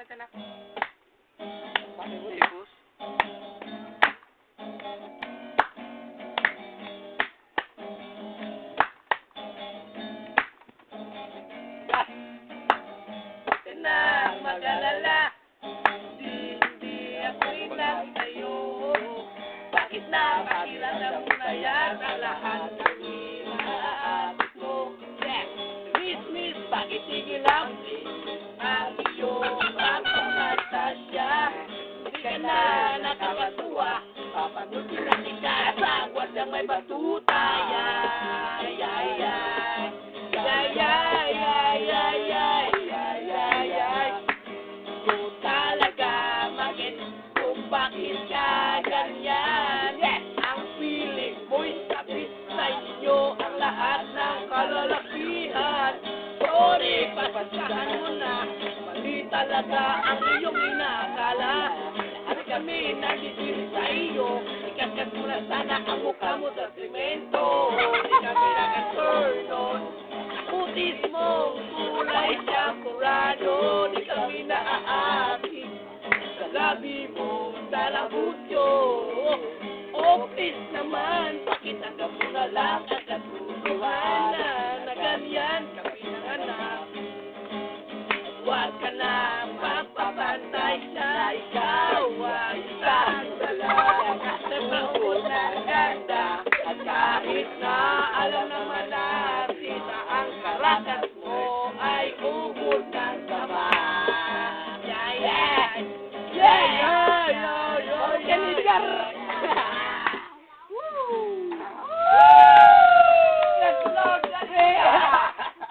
natin ah. Bakit mo tipos? Na mag-alala, hindi ako ilang sa'yo. Bakit napakiramdam mo na yan ang lahat ng inaabot mo? Miss, bakit tigil lang ang iyong pagpapantasya? Hindi ka na nakakatuwa, papanutin na kita sa gwadyang may batuta. Bakit ka ganyan? Ang feeling mo'y sabit sa inyo ang lahat ng kalalakihan. Sorry, pasensyahan mo na, mali talaga ang iyong inakala. At kami nandito sa iyo, ikakat mo na sana ang mukha mo sa semento. Di kami nakaturn on, putis mong kulay sakurado. Di kami naaati sa labi mo talabutyo. Oh, please naman, pakitagap mo na lang at natutuhan na ganyan kami nanganak. Huwag ka na magpapantay na ikaw ay isang dalaga na maut na ganda. At kahit na alam naman natin na ang karakas mo ay ubod ng sama. Yeah!